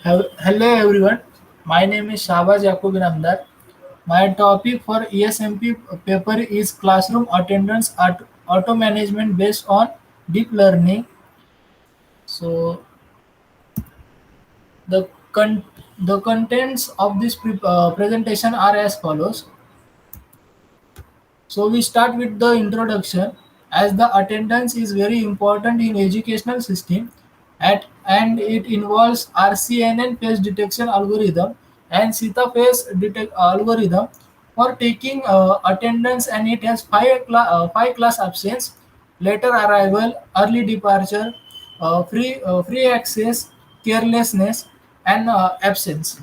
Hello everyone, my name is Shahbaz Yaqub Namdar. My topic for ESMP paper is classroom attendance at auto management based on deep learning. So the con- the contents of this presentation are as follows. So we start with the introduction as the attendance is very important in educational system and it involves RCNN face detection algorithm and Sita face detect algorithm for taking attendance, and it has five class absence, later arrival, early departure, free access, carelessness, and absence.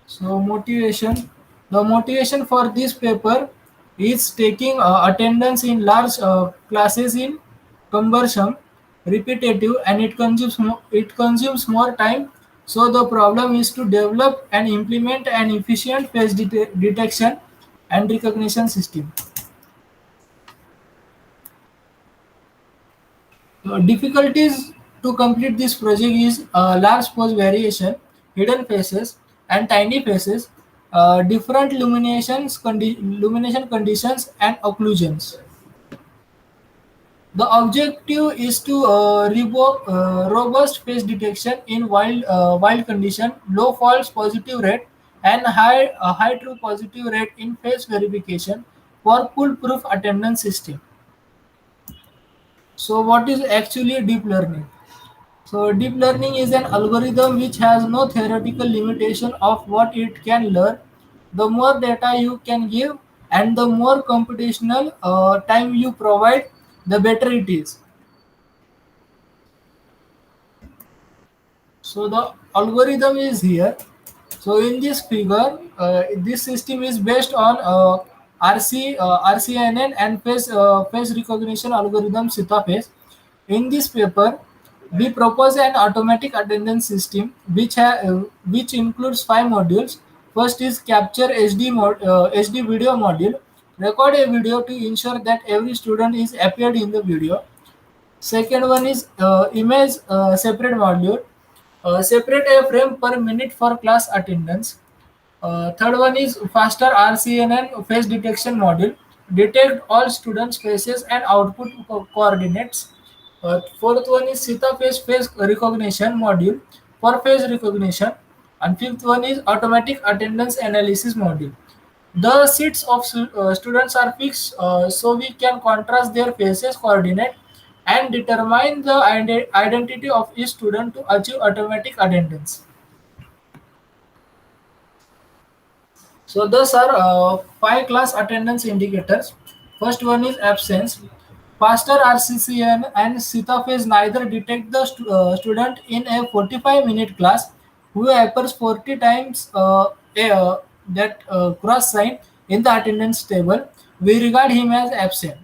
So motivation. The motivation for this paper is taking attendance in large classes in cumbersome, repetitive, and it consumes more time. So the problem is to develop and implement an efficient face detection and recognition system. Difficulties to complete this project is large pose variation, hidden faces, and tiny faces, different illumination conditions, and occlusions. The objective is to robust face detection in wild condition, low false positive rate, and high true positive rate in face verification for foolproof attendance system. So, what is actually deep learning? So deep learning is an algorithm which has no theoretical limitation of what it can learn. The more data you can give and the more computational time you provide, the better it is. So the algorithm is here. So in this figure, this system is based on RCNN and face recognition algorithm CitaFace. In this paper, we propose an automatic attendance system which includes five modules. First is capture HD video module. Record a video to ensure that every student is appeared in the video. Second one is image separate module. Separate a frame per minute for class attendance. Third one is faster RCNN face detection module. Detect all students' faces and output coordinates. Fourth one is Sita face recognition module for face recognition. And fifth one is automatic attendance analysis module. The seats of students are fixed, so we can contrast their faces coordinate and determine the identity of each student to achieve automatic attendance. So those are five class attendance indicators. First one is absence. Faster RCCN and CitaFace neither detect the student in a 45-minute class who appears 40 times that cross sign in the attendance table. We regard him as absent.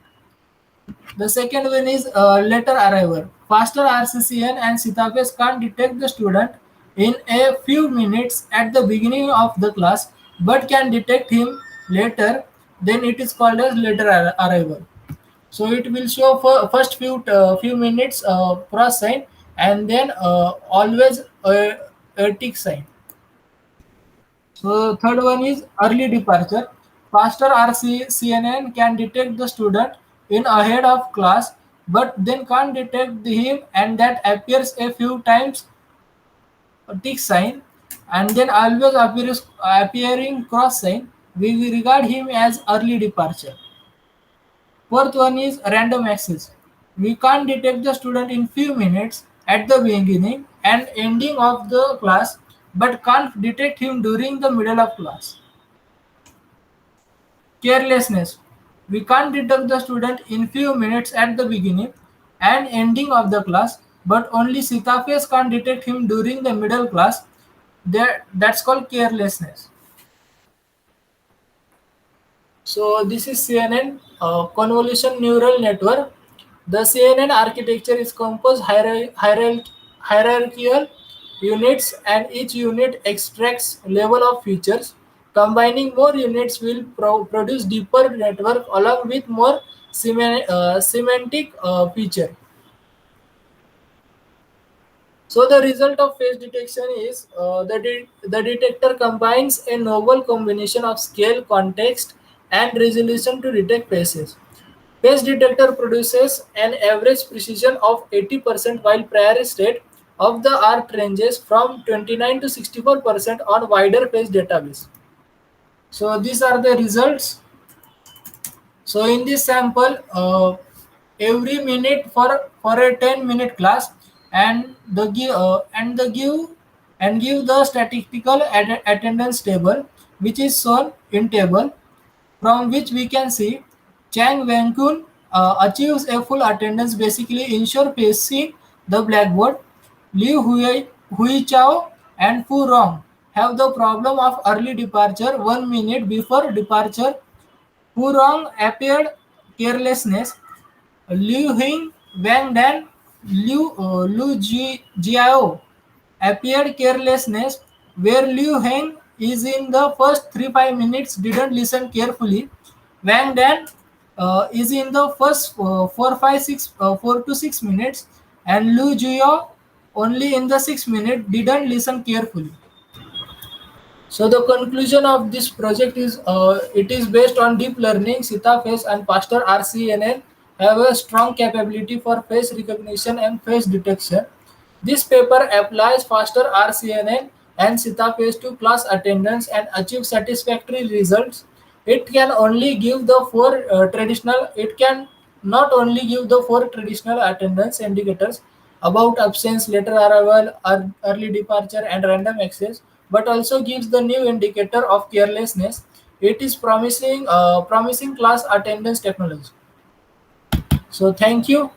The second one is later arrival. Faster RCCN and CitaFace can't detect the student in a few minutes at the beginning of the class, but can detect him later. Then it is called as later arrival. So it will show for first few minutes cross sign, and then always a tick sign. So third one is early departure. Faster RCCNN can detect the student in ahead of class, but then can't detect him, and that appears a few times a tick sign, and then always appearing cross sign. We will regard him as early departure. Fourth one is random access. We can't detect the student in few minutes at the beginning and ending of the class, but can't detect him during the middle of class. Carelessness. We can't detect the student in few minutes at the beginning and ending of the class, but only Sitaface can't detect him during the middle class. That's called carelessness. So this is CNN convolution neural network. The CNN architecture is composed hierarchical units, and each unit extracts level of features. Combining more units will produce deeper network along with more semantic feature. So the result of face detection is the detector combines a novel combination of scale, context, and resolution to detect faces. Face detector produces an average precision of 80% while prior state of the art ranges from 29 to 64% on wider face database. So these are the results. So in this sample, every minute for a 10-minute class, and give the statistical attendance table, which is shown in table, from which we can see Chang Wenkun achieves a full attendance, basically ensure facing the blackboard. Liu Hui Chao and Fu Rong have the problem of early departure 1 minute before departure. Fu Rong appeared carelessness. Liu Hing, Wang Dan, Jiao appeared carelessness, where Liu Heng is in the first 3-5 minutes didn't listen carefully. Wang Dan is in the first 4 to 6 minutes, and Liu Jiao only in the 6 minute didn't listen carefully. So the conclusion of this project is it is based on deep learning. Sita face and faster RCNN have a strong capability for face recognition and face detection. This paper applies faster RCNN and Sita face to class attendance and achieve satisfactory results. It can only give the four traditional. It can not only give the four traditional attendance indicators about absence, later arrival, early departure, and random access, but also gives the new indicator of carelessness. It is promising class attendance technology. So thank you.